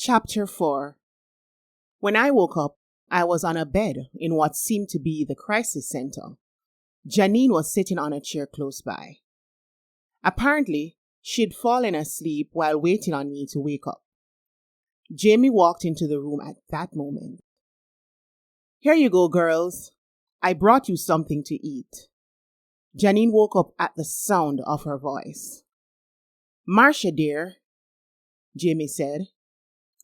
Chapter 4. When I woke up, I was on a bed in what seemed to be the crisis center. Janine was sitting on a chair close by. Apparently, she'd fallen asleep while waiting on me to wake up. Jamie walked into the room at that moment. "Here you go, girls. I brought you something to eat." Janine woke up at the sound of her voice. "Marcia, dear," Jamie said,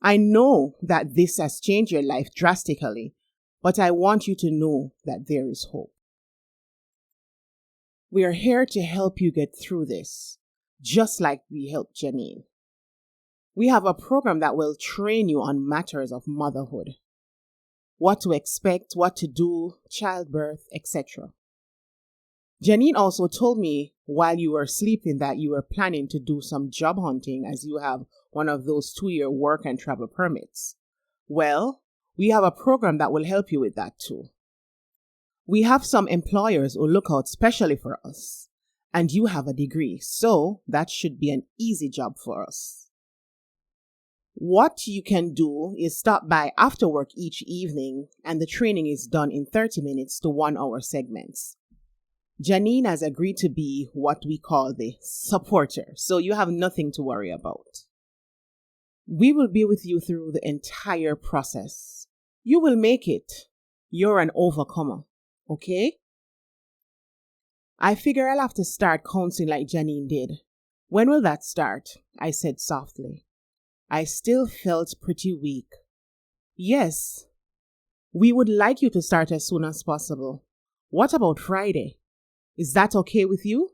"I know that this has changed your life drastically, but I want you to know that there is hope. We are here to help you get through this, just like we helped Janine. We have a program that will train you on matters of motherhood, what to expect, what to do, childbirth, etc. Janine also told me while you were sleeping that you were planning to do some job hunting as you have one of those 2-year work and travel permits. Well, we have a program that will help you with that too. We have some employers who look out specially for us, and you have a degree, so that should be an easy job for us. What you can do is stop by after work each evening, and the training is done in 30 minutes to 1-hour segments. Janine has agreed to be what we call the supporter, so you have nothing to worry about. We will be with you through the entire process. You will make it. You're an overcomer, okay? I figure I'll have to start counseling like Janine did. When will that start? I said softly. I still felt pretty weak. Yes, we would like you to start as soon as possible. What about Friday? Is that okay with you?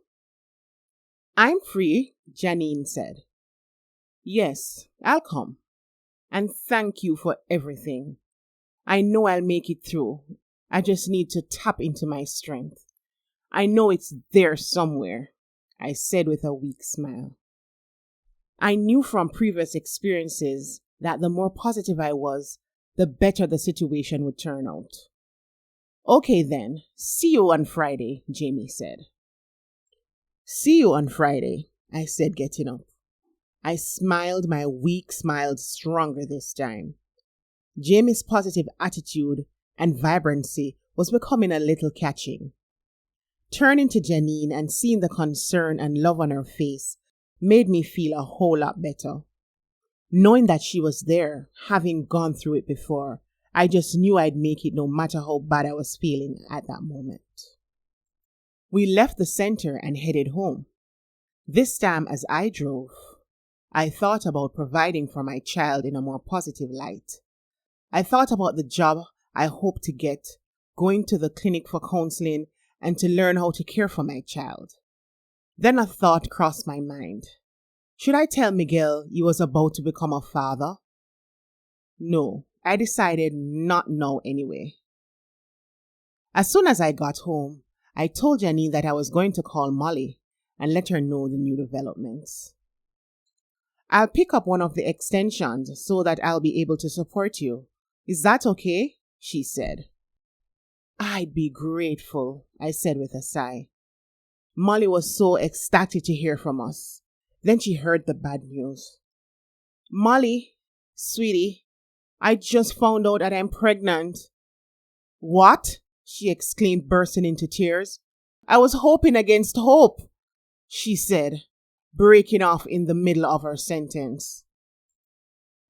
I'm free, Janine said. Yes, I'll come. And thank you for everything. I know I'll make it through. I just need to tap into my strength. I know it's there somewhere, I said with a weak smile. I knew from previous experiences that the more positive I was, the better the situation would turn out. Okay then, see you on Friday, Jamie said. See you on Friday, I said, getting up. I smiled, my weak smile stronger this time. Jamie's positive attitude and vibrancy was becoming a little catching. Turning to Janine and seeing the concern and love on her face made me feel a whole lot better. Knowing that she was there, having gone through it before, I just knew I'd make it no matter how bad I was feeling at that moment. We left the center and headed home. This time as I drove, I thought about providing for my child in a more positive light. I thought about the job I hoped to get, going to the clinic for counseling, and to learn how to care for my child. Then a thought crossed my mind. Should I tell Miguel he was about to become a father? No, I decided not now anyway. As soon as I got home, I told Janine that I was going to call Molly and let her know the new developments. I'll pick up one of the extensions so that I'll be able to support you. Is that okay? She said. I'd be grateful, I said with a sigh. Molly was so ecstatic to hear from us. Then she heard the bad news. Molly, sweetie, I just found out that I'm pregnant. What? She exclaimed, bursting into tears. I was hoping against hope, she said, breaking off in the middle of her sentence.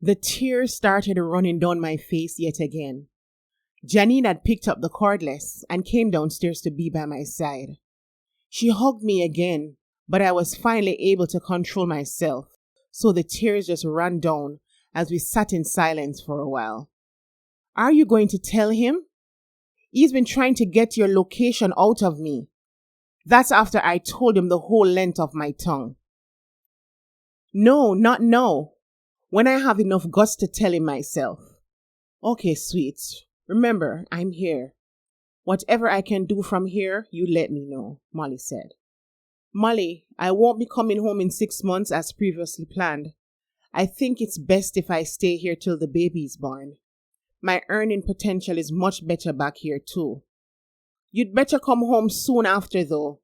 The tears started running down my face yet again. Janine had picked up the cordless and came downstairs to be by my side. She hugged me again, but I was finally able to control myself, so the tears just ran down as we sat in silence for a while. Are you going to tell him? He's been trying to get your location out of me. That's after I told him the whole length of my tongue. No, not now. When I have enough guts to tell him myself. Okay, sweet. Remember, I'm here. Whatever I can do from here, you let me know, Molly said. Molly, I won't be coming home in 6 months as previously planned. I think it's best if I stay here till the baby is born. My earning potential is much better back here too. You'd better come home soon after though.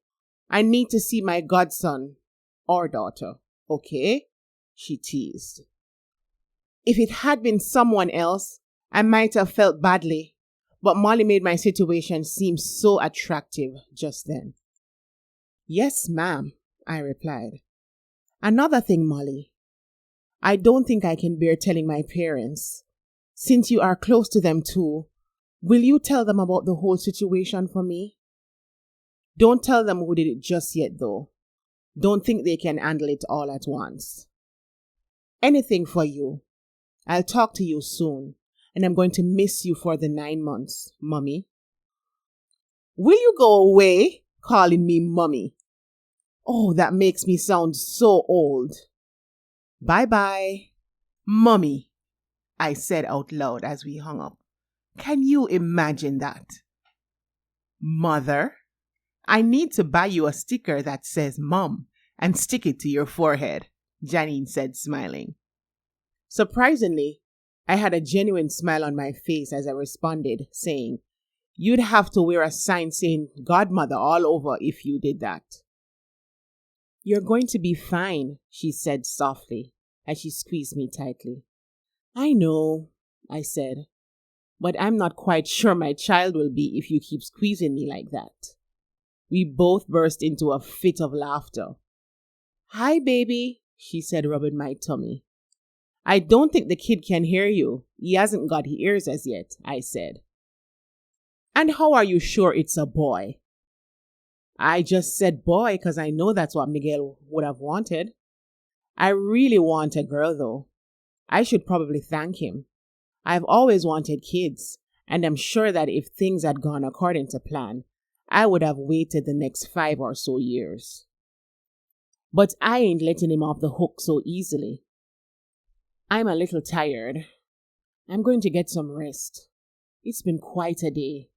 I need to see my godson or daughter, okay? She teased. If it had been someone else, I might have felt badly, but Molly made my situation seem so attractive just then. Yes, ma'am, I replied. Another thing, Molly. I don't think I can bear telling my parents. Since you are close to them too, will you tell them about the whole situation for me? Don't tell them who did it just yet, though. Don't think they can handle it all at once. Anything for you. I'll talk to you soon, and I'm going to miss you for the 9 months, Mummy. Will you go away, calling me Mummy? Oh, that makes me sound so old. Bye-bye, Mummy, I said out loud as we hung up. Can you imagine that? Mother, I need to buy you a sticker that says Mom and stick it to your forehead, Janine said, smiling. Surprisingly, I had a genuine smile on my face as I responded, saying, You'd have to wear a sign saying Godmother all over if you did that. You're going to be fine, she said softly as she squeezed me tightly. I know, I said, but I'm not quite sure my child will be if you keep squeezing me like that. We both burst into a fit of laughter. Hi, baby, she said, rubbing my tummy. I don't think the kid can hear you. He hasn't got ears as yet, I said. And how are you sure it's a boy? I just said boy because I know that's what Miguel would have wanted. I really want a girl, though. I should probably thank him. I've always wanted kids, and I'm sure that if things had gone according to plan, I would have waited the next 5 or so years. But I ain't letting him off the hook so easily. I'm a little tired. I'm going to get some rest. It's been quite a day.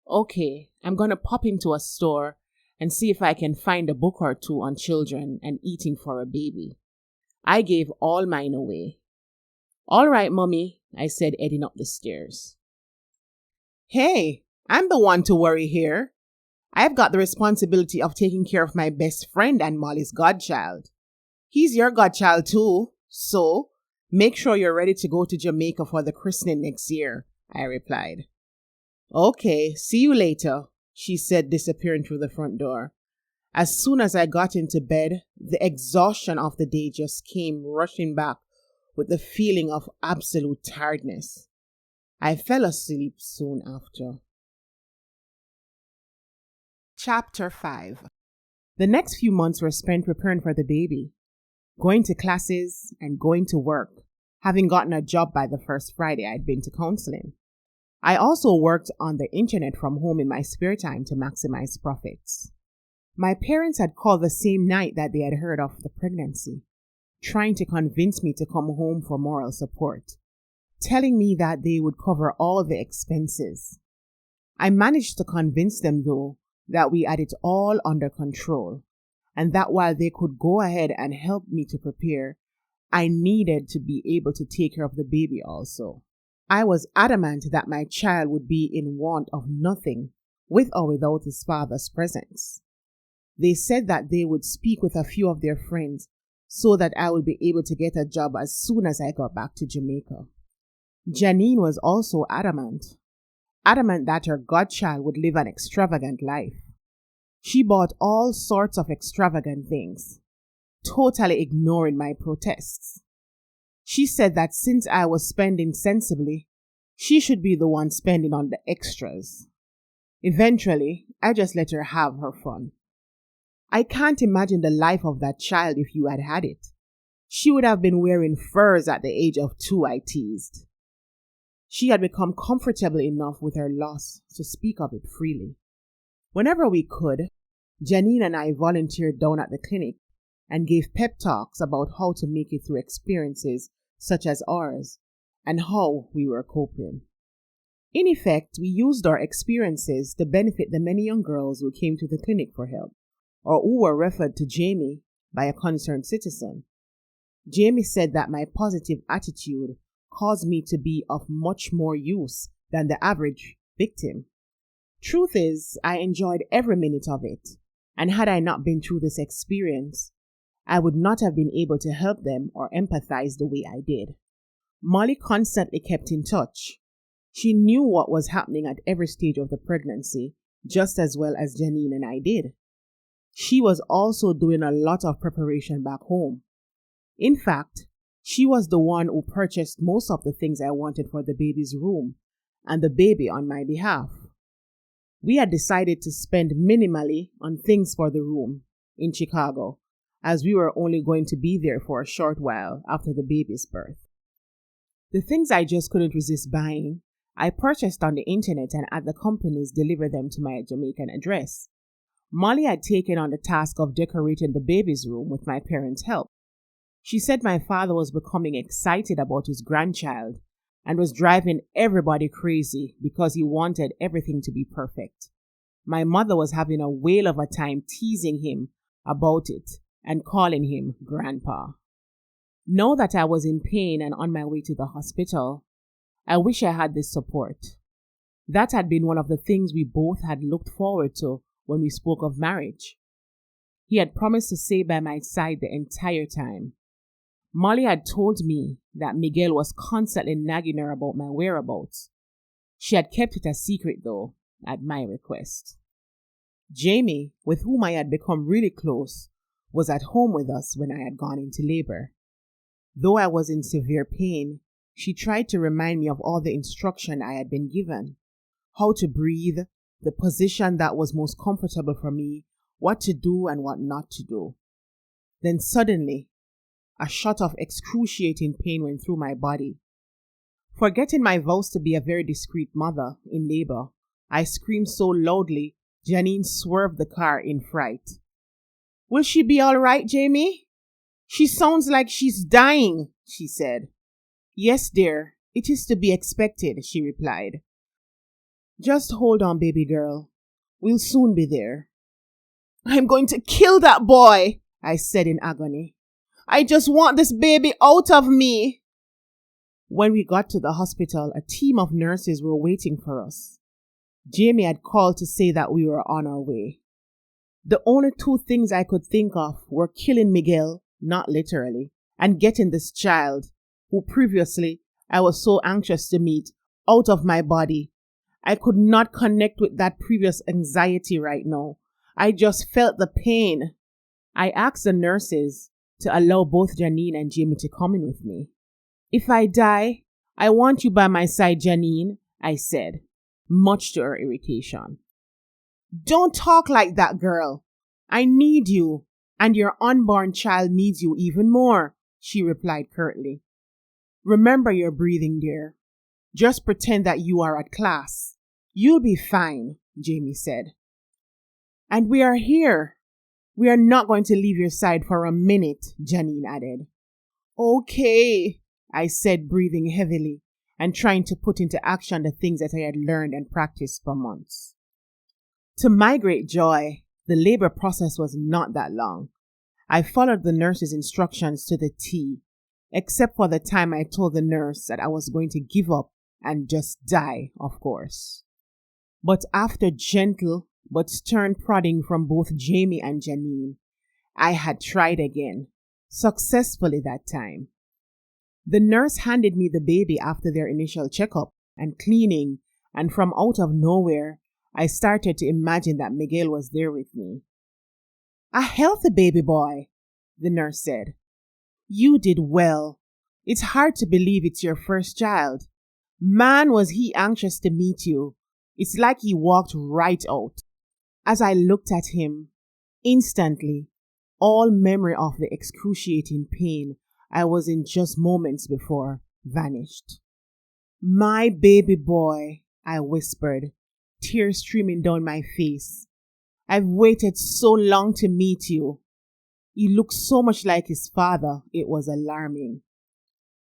Okay, I'm going to pop into a store and see if I can find a book or two on children and eating for a baby. I gave all mine away. All right, Mummy, I said, heading up the stairs. Hey, I'm the one to worry here. I've got the responsibility of taking care of my best friend and Molly's godchild. He's your godchild too, so make sure you're ready to go to Jamaica for the christening next year, I replied. Okay, see you later, she said, disappearing through the front door. As soon as I got into bed, the exhaustion of the day just came rushing back with the feeling of absolute tiredness. I fell asleep soon after. Chapter 5. The next few months were spent preparing for the baby, going to classes and going to work, having gotten a job by the first Friday I'd been to counseling. I also worked on the internet from home in my spare time to maximize profits. My parents had called the same night that they had heard of the pregnancy, trying to convince me to come home for moral support, telling me that they would cover all the expenses. I managed to convince them, though, that we had it all under control, and that while they could go ahead and help me to prepare, I needed to be able to take care of the baby also. I was adamant that my child would be in want of nothing, with or without his father's presence. They said that they would speak with a few of their friends so that I would be able to get a job as soon as I got back to Jamaica. Janine was also adamant that her godchild would live an extravagant life. She bought all sorts of extravagant things, totally ignoring my protests. She said that since I was spending sensibly, she should be the one spending on the extras. Eventually, I just let her have her fun. I can't imagine the life of that child if you had had it. She would have been wearing furs at the age of 2, I teased. She had become comfortable enough with her loss to speak of it freely. Whenever we could, Janine and I volunteered down at the clinic and gave pep talks about how to make it through experiences such as ours and how we were coping. In effect, we used our experiences to benefit the many young girls who came to the clinic for help, or who were referred to Jamie by a concerned citizen. Jamie said that my positive attitude caused me to be of much more use than the average victim. Truth is, I enjoyed every minute of it, and had I not been through this experience, I would not have been able to help them or empathize the way I did. Molly constantly kept in touch. She knew what was happening at every stage of the pregnancy, just as well as Janine and I did. She was also doing a lot of preparation back home. In fact, she was the one who purchased most of the things I wanted for the baby's room and the baby on my behalf. We had decided to spend minimally on things for the room in Chicago, as we were only going to be there for a short while after the baby's birth. The things I just couldn't resist buying, I purchased on the internet and had the companies deliver them to my Jamaican address. Molly had taken on the task of decorating the baby's room with my parents' help. She said my father was becoming excited about his grandchild and was driving everybody crazy because he wanted everything to be perfect. My mother was having a whale of a time teasing him about it and calling him Grandpa. Now that I was in pain and on my way to the hospital, I wish I had this support. That had been one of the things we both had looked forward to when we spoke of marriage. He had promised to stay by my side the entire time. Molly had told me that Miguel was constantly nagging her about my whereabouts. She had kept it a secret, though, at my request. Jamie, with whom I had become really close, was at home with us when I had gone into labor. Though I was in severe pain, she tried to remind me of all the instruction I had been given, how to breathe, the position that was most comfortable for me, what to do and what not to do. Then suddenly, a shot of excruciating pain went through my body. Forgetting my vows to be a very discreet mother in labor, I screamed so loudly, Janine swerved the car in fright. "Will she be all right, Jamie? She sounds like she's dying," she said. "Yes, dear, it is to be expected," she replied. "Just hold on, baby girl. We'll soon be there." "I'm going to kill that boy," I said in agony. "I just want this baby out of me." When we got to the hospital, a team of nurses were waiting for us. Jamie had called to say that we were on our way. The only two things I could think of were killing Miguel, not literally, and getting this child, who previously I was so anxious to meet, out of my body. I could not connect with that previous anxiety right now. I just felt the pain. I asked the nurses to allow both Janine and Jamie to come in with me. "If I die, I want you by my side, Janine," I said, much to her irritation. "Don't talk like that, girl. I need you, and your unborn child needs you even more," she replied curtly. "Remember your breathing, dear. Just pretend that you are at class. You'll be fine," Jamie said. "And we are here. We are not going to leave your side for a minute," Janine added. "Okay," I said, breathing heavily and trying to put into action the things that I had learned and practiced for months. To my great joy, the labor process was not that long. I followed the nurse's instructions to the T, except for the time I told the nurse that I was going to give up and just die, of course. But after gentle but stern prodding from both Jamie and Janine, I had tried again, successfully that time. The nurse handed me the baby after their initial checkup and cleaning, and from out of nowhere, I started to imagine that Miguel was there with me. "A healthy baby boy," the nurse said. "You did well. It's hard to believe it's your first child. Man, was he anxious to meet you. It's like he walked right out." As I looked at him, instantly, all memory of the excruciating pain I was in just moments before vanished. "My baby boy," I whispered, tears streaming down my face. "I've waited so long to meet you." He looked so much like his father, it was alarming.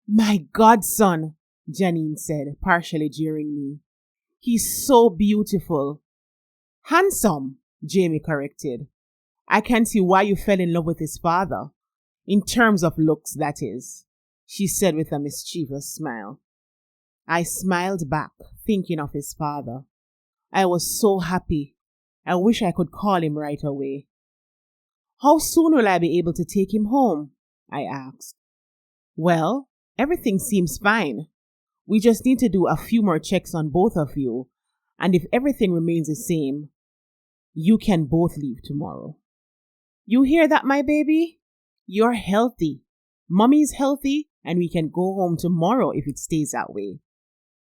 "My godson," Janine said, partially jeering me. "He's so beautiful." "Handsome," Jamie corrected. "I can see why you fell in love with his father. In terms of looks, that is," she said with a mischievous smile. I smiled back, thinking of his father. I was so happy. I wish I could call him right away. "How soon will I be able to take him home?" I asked. "Well, Everything seems fine. We just need to do a few more checks on both of you. And if everything remains the same, you can both leave tomorrow. You hear that, my baby? You're healthy. Mommy's healthy, and we can go home tomorrow if it stays that way.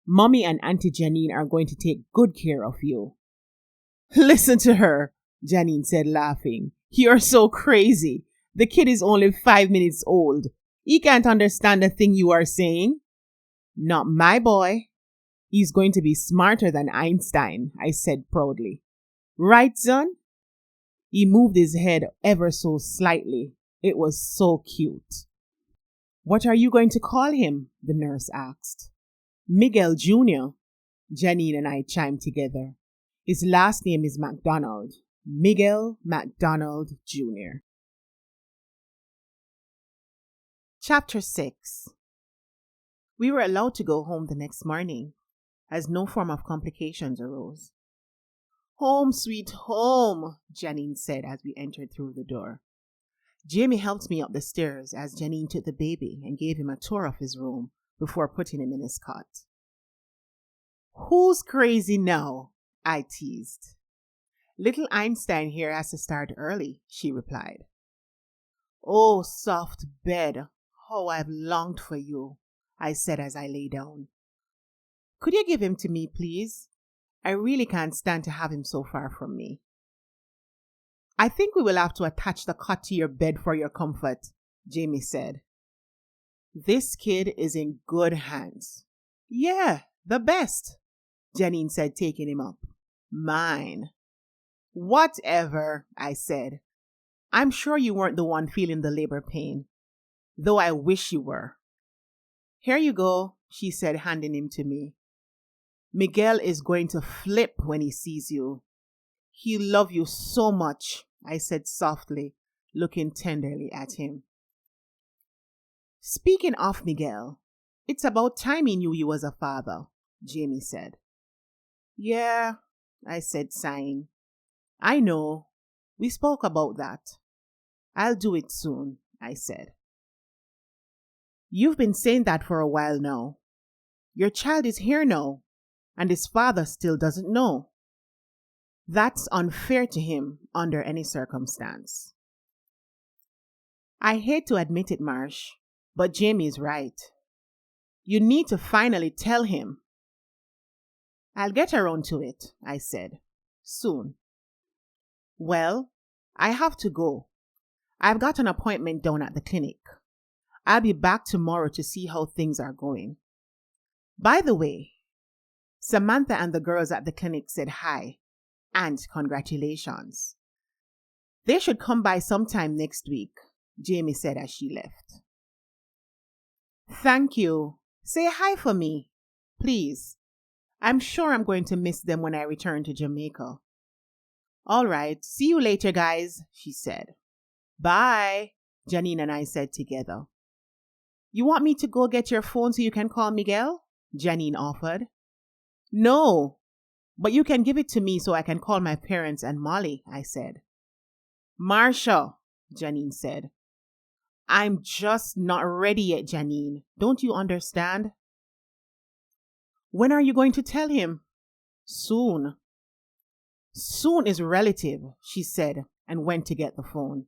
Mommy and Auntie Janine are going to take good care of you. Listen to her, Janine said, laughing. You're so crazy. The kid is only 5 minutes old. He can't understand a thing you are saying. Not my boy. He's going to be smarter than Einstein, I said proudly. Right, son? He moved his head ever so slightly. It was so cute. What are you going to call him? The nurse asked. Miguel Jr., Janine and I chimed together. His last name is MacDonald. Miguel MacDonald Jr. Chapter 6. We were allowed to go home the next morning, as no form of complications arose. Home, sweet home, Janine said as we entered through the door. Jamie helped me up the stairs as Janine took the baby and gave him a tour of his room before putting him in his cot. Who's crazy now? I teased. Little Einstein here has to start early, she replied. Oh, soft bed, how I've longed for you, I said as I lay down. Could you give him to me, please? I really can't stand to have him so far from me. I think we will have to attach the cot to your bed for your comfort, Jamie said. This kid is in good hands. Yeah, the best, Janine said, taking him up. Mine. Whatever, I said. I'm sure you weren't the one feeling the labor pain, though I wish you were. Here you go, she said, handing him to me. Miguel is going to flip when he sees you. He'll love you so much, I said softly, looking tenderly at him. Speaking of Miguel, it's about time he knew you was a father, Jamie said. Yeah, I said, sighing. I know. We spoke about that. I'll do it soon, I said. You've been saying that for a while now. Your child is here now, and his father still doesn't know. That's unfair to him under any circumstance. I hate to admit it, Marsh, but Jamie's right. You need to finally tell him. I'll get around to it, I said. Soon. Well, I have to go. I've got an appointment down at the clinic. I'll be back tomorrow to see how things are going. By the way, Samantha and the girls at the clinic said hi and congratulations. They should come by sometime next week, Jamie said as she left. Thank you. Say hi for me, please. I'm sure I'm going to miss them when I return to Jamaica. All right, see you later, guys, she said. Bye, Janine and I said together. You want me to go get your phone so you can call Miguel? Janine offered. No, but you can give it to me so I can call my parents and Molly, I said. Marsha, Janine said. I'm just not ready yet, Janine. Don't you understand? When are you going to tell him? Soon. Soon is relative, she said, and went to get the phone.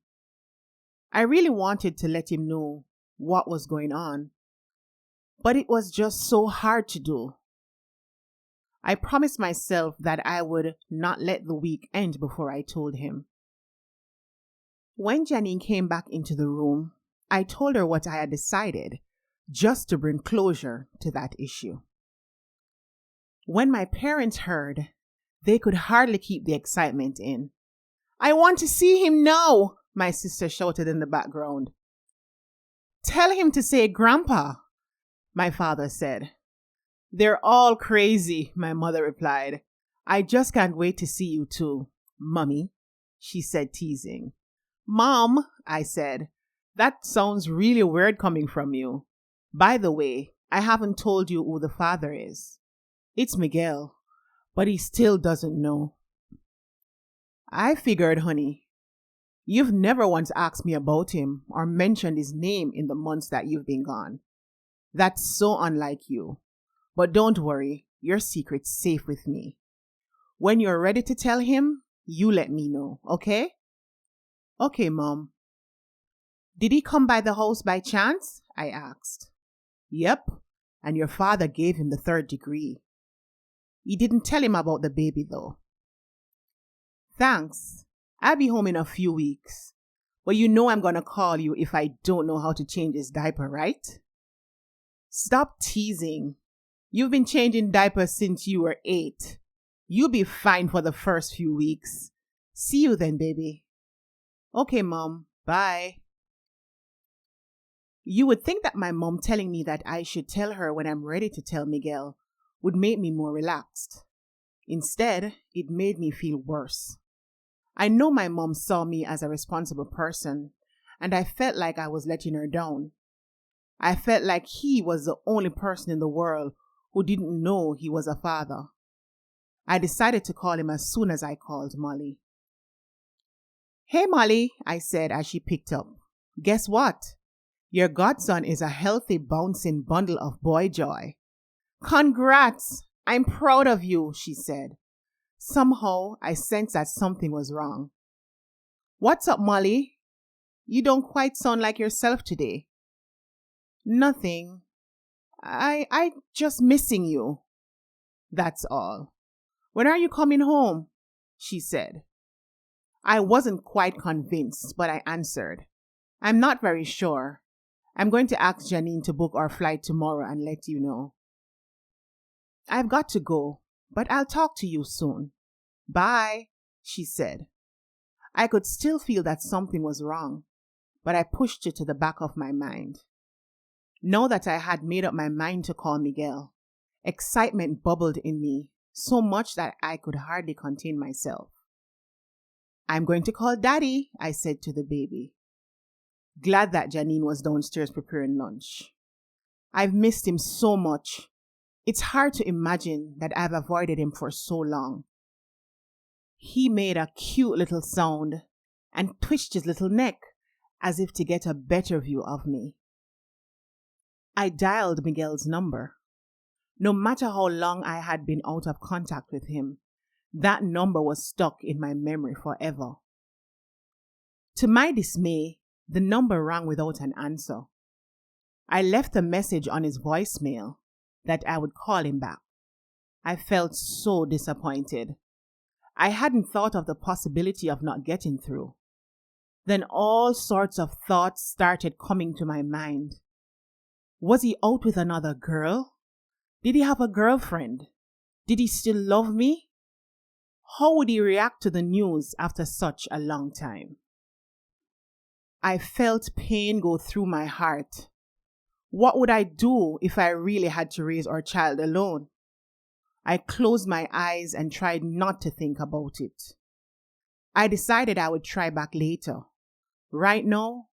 I really wanted to let him know what was going on, but it was just so hard to do. I promised myself that I would not let the week end before I told him. When Janine came back into the room, I told her what I had decided, just to bring closure to that issue. When my parents heard, they could hardly keep the excitement in. I want to see him now, my sister shouted in the background. Tell him to say Grandpa, my father said. They're all crazy, my mother replied. I just can't wait to see you too, Mummy, she said, teasing. Mom, I said, that sounds really weird coming from you. By the way, I haven't told you who the father is. It's Miguel, but he still doesn't know. I figured, honey. You've never once asked me about him or mentioned his name in the months that you've been gone. That's so unlike you. But don't worry, your secret's safe with me. When you're ready to tell him, you let me know, okay? Okay, Mom. Did he come by the house by chance? I asked. Yep, and your father gave him the 3rd degree. He didn't tell him about the baby though. Thanks. I'll be home in a few weeks. But you know I'm gonna call you if I don't know how to change his diaper, right? Stop teasing. You've been changing diapers since you were 8. You'll be fine for the first few weeks. See you then, baby. Okay, Mom. Bye. You would think that my mom telling me that I should tell her when I'm ready to tell Miguel would make me more relaxed. Instead, it made me feel worse. I know my mom saw me as a responsible person, and I felt like I was letting her down. I felt like he was the only person in the world who didn't know he was a father. I decided to call him as soon as I called Molly. Hey, Molly, I said as she picked up. Guess what? Your godson is a healthy, bouncing bundle of boy joy. Congrats! I'm proud of you, she said. Somehow, I sensed that something was wrong. What's up, Molly? You don't quite sound like yourself today. Nothing. I just missing you. That's all. When are you coming home? She said. I wasn't quite convinced, but I answered. I'm not very sure. I'm going to ask Janine to book our flight tomorrow and let you know. I've got to go, but I'll talk to you soon. Bye, she said. I could still feel that something was wrong, but I pushed it to the back of my mind. Now that I had made up my mind to call Miguel, excitement bubbled in me, so much that I could hardly contain myself. I'm going to call Daddy, I said to the baby. Glad that Janine was downstairs preparing lunch. I've missed him so much. It's hard to imagine that I've avoided him for so long. He made a cute little sound and twitched his little neck as if to get a better view of me. I dialed Miguel's number. No matter how long I had been out of contact with him, that number was stuck in my memory forever. To my dismay, the number rang without an answer. I left a message on his voicemail that I would call him back. I felt so disappointed. I hadn't thought of the possibility of not getting through. Then all sorts of thoughts started coming to my mind. Was he out with another girl? Did he have a girlfriend? Did he still love me? How would he react to the news after such a long time? I felt pain go through my heart. What would I do if I really had to raise our child alone? I closed my eyes and tried not to think about it. I decided I would try back later. Right now,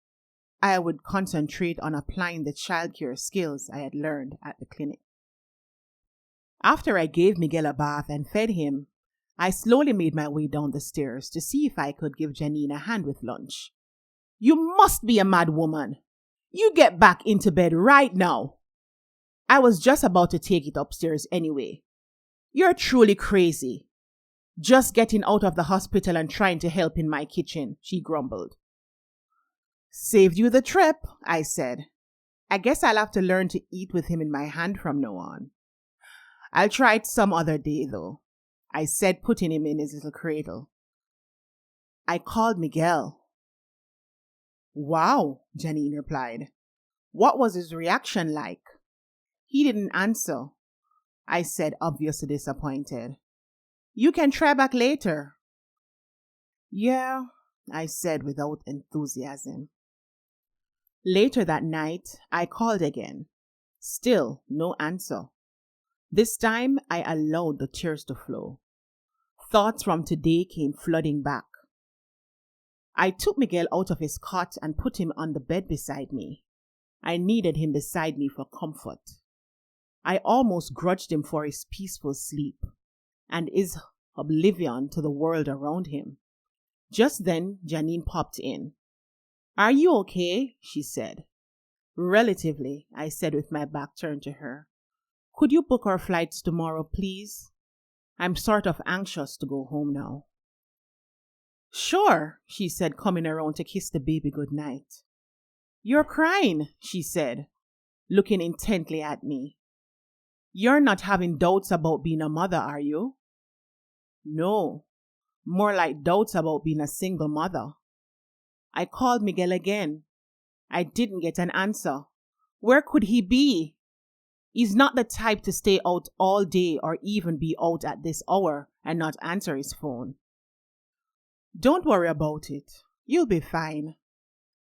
I would concentrate on applying the childcare skills I had learned at the clinic. After I gave Miguel a bath and fed him, I slowly made my way down the stairs to see if I could give Janine a hand with lunch. You must be a mad woman. You get back into bed right now. I was just about to take it upstairs anyway. You're truly crazy. Just getting out of the hospital and trying to help in my kitchen, she grumbled. Saved you the trip, I said. I guess I'll have to learn to eat with him in my hand from now on. I'll try it some other day, though, I said, putting him in his little cradle. I called Miguel. Wow, Janine replied. What was his reaction like? He didn't answer, I said, obviously disappointed. You can try back later. Yeah, I said without enthusiasm. Later that night, I called again. Still no answer. This time, I allowed the tears to flow. Thoughts from today came flooding back. I took Miguel out of his cot and put him on the bed beside me. I needed him beside me for comfort. I almost grudged him for his peaceful sleep and his oblivion to the world around him. Just then, Janine popped in. Are you okay? She said. Relatively, I said with my back turned to her. Could you book our flights tomorrow, please? I'm sort of anxious to go home now. Sure, she said, coming around to kiss the baby goodnight. You're crying, she said, looking intently at me. You're not having doubts about being a mother, are you? No, more like doubts about being a single mother. I called Miguel again. I didn't get an answer. Where could he be? He's not the type to stay out all day or even be out at this hour and not answer his phone. Don't worry about it. You'll be fine.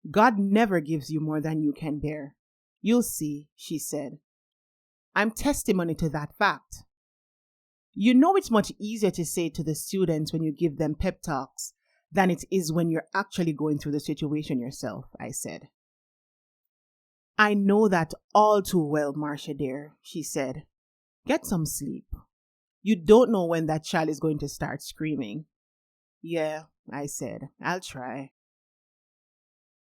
God never gives you more than you can bear. You'll see, she said. I'm testimony to that fact. You know it's much easier to say to the students when you give them pep talks than it is when you're actually going through the situation yourself, I said. I know that all too well, Marcia dear, she said. Get some sleep. You don't know when that child is going to start screaming. Yeah, I said, I'll try.